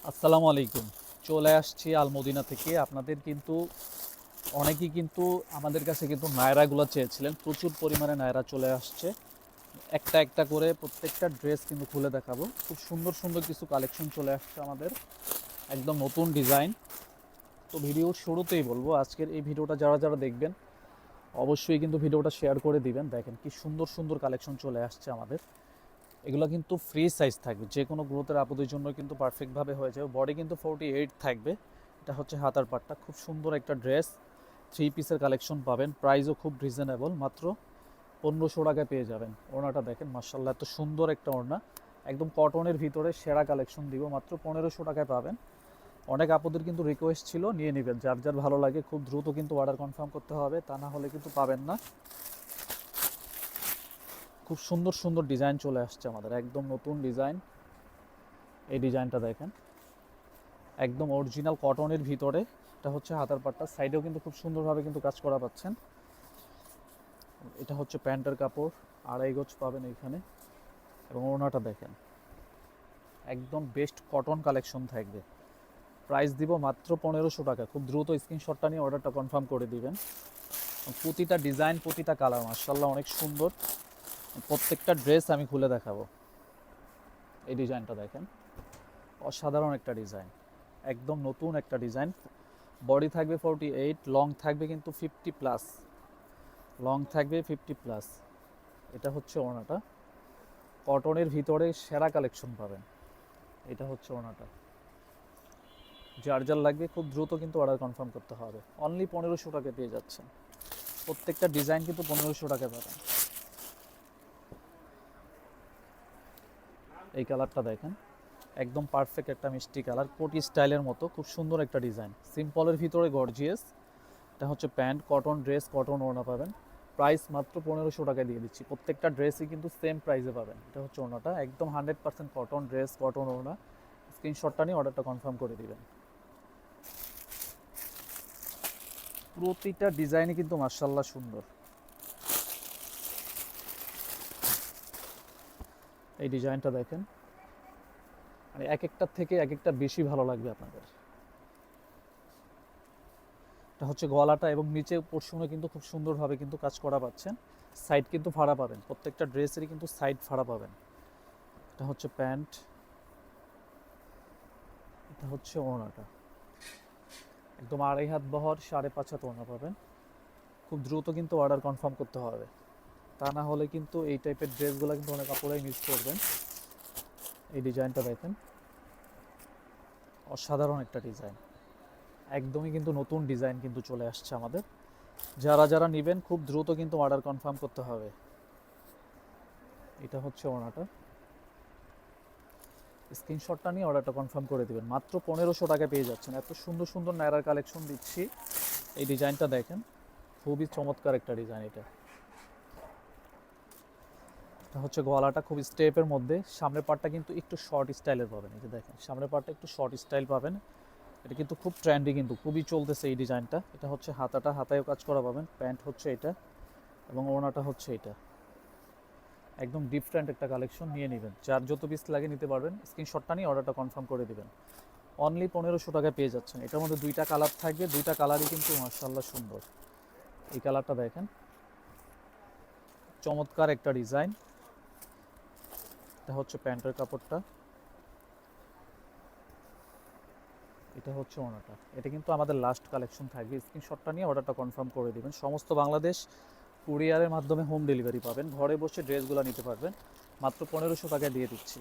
আসসালামু আলাইকুম। চলে আসছি আলমদিনা থেকে। আপনাদের কিন্তু অনেকেই কিন্তু আমাদের কাছে কিন্তু নায়রাগুলো চেয়েছিলেন। প্রচুর পরিমাণে নায়রা চলে আসছে। একটা একটা করে প্রত্যেকটা ড্রেস কিন্তু খুলে দেখাবো। খুব সুন্দর সুন্দর কিছু কালেকশন চলে আসছে আমাদের, একদম নতুন ডিজাইন। তো ভিডিওর শুরুতেই বলবো, আজকের এই ভিডিওটা যারা যারা দেখবেন অবশ্যই কিন্তু ভিডিওটা শেয়ার করে দিবেন। দেখেন কি সুন্দর সুন্দর কালেকশন চলে আসছে আমাদের। এগুলো কিন্তু ফ্রি সাইজ থাকবে, যে কোনো গ্রোথের আপদের জন্য কিন্তু পারফেক্টভাবে হয়ে যাবে। বডি কিন্তু 48 থাকবে। এটা হচ্ছে হাতার পাটটা। খুব সুন্দর একটা ড্রেস, থ্রি পিসের কালেকশন পাবেন। প্রাইসও খুব রিজনেবল, মাত্র 1500 টাকায় পেয়ে যাবেন। ওড়নাটা দেখেন, মার্শাল্লাহ এত সুন্দর একটা ওড়না, একদম কটনের ভিতরে সেরা কালেকশন দিব, মাত্র 1500 টাকায় পাবেন। অনেক আপুদের কিন্তু রিকোয়েস্ট ছিল, নিয়ে নেবেন যার যার ভালো লাগে। খুব দ্রুত কিন্তু অর্ডার কনফার্ম করতে হবে, তা না হলে কিন্তু পাবেন না। খুব সুন্দর সুন্দর ডিজাইন চলে আসছে আমাদের, একদম নতুন ডিজাইন। এই ডিজাইনটা দেখেন, একদম অরিজিনাল কটনের ভিতরে। এটা হচ্ছে হাতার পাটটা, সাইডেও কিন্তু খুব সুন্দরভাবে কিন্তু কাজ করা পাচ্ছেন। এটা হচ্ছে প্যান্টের কাপড়, 2.5 গজ পাবেন এখানে। এবং ওড়নাটা দেখেন, একদম বেস্ট কটন কালেকশন থাকবে। প্রাইস দিব মাত্র 1500 টাকা। খুব দ্রুত স্ক্রিনশটটা নিয়ে অর্ডারটা কনফার্ম করে দিবেন। প্রতিটা ডিজাইন, প্রতিটা কালার মার্শাল্লাহ অনেক সুন্দর। প্রত্যেকটা ড্রেস আমি খুলে দেখাবো। এই ডিজাইনটা দেখেন, অসাধারণ একটা ডিজাইন, একদম নতুন একটা ডিজাইন। বডি থাকবে 48, লং থাকবে কিন্তু 50+, লং থাকবে 50+। এটা হচ্ছে ওড়নাটা, কটনের ভিতরে সেরা কালেকশন পাবেন। এটা হচ্ছে ওড়নাটা, যার যার লাগবে খুব দ্রুত কিন্তু অর্ডার কনফার্ম করতে হবে। অনলি 1500 টাকা পেয়ে যাচ্ছেন। প্রত্যেকটা ডিজাইন কিন্তু 1500 টাকা পাবেন। এই কালারটা দেখেন, একদম পারফেক্ট একটা মিষ্টি কালার, কোটি স্টাইলের মতো, খুব সুন্দর একটা ডিজাইন, সিম্পলের ভিতরে গর্জিয়াস। এটা হচ্ছে প্যান্ট, কটন ড্রেস, কটন ওড়না পাবেন। প্রাইস মাত্র 1500 টাকায় দিয়ে দিচ্ছি। প্রত্যেকটা ড্রেসই কিন্তু সেম প্রাইসে পাবেন। এটা হচ্ছে ওড়নাটা, একদম 100% কটন ড্রেস, কটন ওড়না। স্ক্রিনশটটা নিয়ে অর্ডারটা কনফার্ম করে দিবেন। প্রতিটা ডিজাইনই কিন্তু মার্শাল্লাহ সুন্দর। এই ডিজাইনটা দেখেন, মানে এক একটার থেকে এক একটা বেশি ভালো লাগবে আপনাদের। এটা হচ্ছে গলাটা, এবং নিচে পোর্শনে কিন্তু খুব সুন্দরভাবে কিন্তু কাজ করা পাচ্ছেন। সাইড কিন্তু ফাড়া পাবেন, প্রত্যেকটা ড্রেসেরই কিন্তু সাইড ফাড়া পাবেন। এটা হচ্ছে প্যান্ট, এটা হচ্ছে ওড়নাটা, একদম 2.5 হাত বহর, 5.5 হাত ওড়না পাবেন। খুব দ্রুত কিন্তু অর্ডার কনফার্ম করতে হবে, তা না হলে কিন্তু এই টাইপের ড্রেসগুলো কিন্তু অনেক কাপড়াই মিস করবেন। এই ডিজাইনটা দেখেন, অসাধারণ একটা ডিজাইন, একদমই কিন্তু নতুন ডিজাইন কিন্তু চলে আসছে আমাদের। যারা যারা নেবেন খুব দ্রুত কিন্তু অর্ডার কনফার্ম করতে হবে। এটা হচ্ছে ওড়নাটা, স্ক্রিনশটটা নিয়ে অর্ডারটা কনফার্ম করে দিবেন। মাত্র 1500 টাকা পেয়ে যাচ্ছেন। এত সুন্দর সুন্দর নায়রার কালেকশন দিচ্ছি। এই ডিজাইনটা দেখেন, খুবই চমৎকার একটা ডিজাইন। এটা এটা হচ্ছে গলাটা, খুব স্টেপের মধ্যে। সামনের পার্টটা কিন্তু একটু শর্ট স্টাইলের পাবেন। এই যে দেখেন, সামনের পার্টটা একটু শর্ট স্টাইল পাবেন। এটা কিন্তু খুব ট্রেন্ডি, কিন্তু খুবই চলতেছে এই ডিজাইনটা। এটা হচ্ছে হাতাটা, হাতায়ও কাজ করা পাবেন। প্যান্ট হচ্ছে এটা, এবং ওড়নাটা হচ্ছে এটা। একদম ডিফারেন্ট একটা কালেকশন, নিয়ে নেবেন। যার যত পিস লাগে নিতে পারবেন। স্ক্রিনশটটা নিয়ে অর্ডারটা কনফার্ম করে দিবেন। অনলি 1500 টাকায় পেয়ে যাচ্ছেন। এটার মধ্যে দুইটা কালার থাকবে, দুইটা কালারই কিন্তু মার্শাল্লাহ সুন্দর। এই কালারটা দেখেন, চমৎকার একটা ডিজাইন। এটা হচ্ছে প্যান্টের কাপড়টা, এটা হচ্ছে ওড়নাটা। এটা কিন্তু আমাদের লাস্ট কালেকশন থাকবে। স্ক্রিনশটটা নিয়ে অর্ডারটা কনফার্ম করে দিবেন। সমস্ত বাংলাদেশ কুরিয়ারের মাধ্যমে হোম ডেলিভারি পাবেন। ঘরে বসে ড্রেসগুলো নিতে পারবেন। মাত্র 1500 টাকায় দিয়ে দিচ্ছি।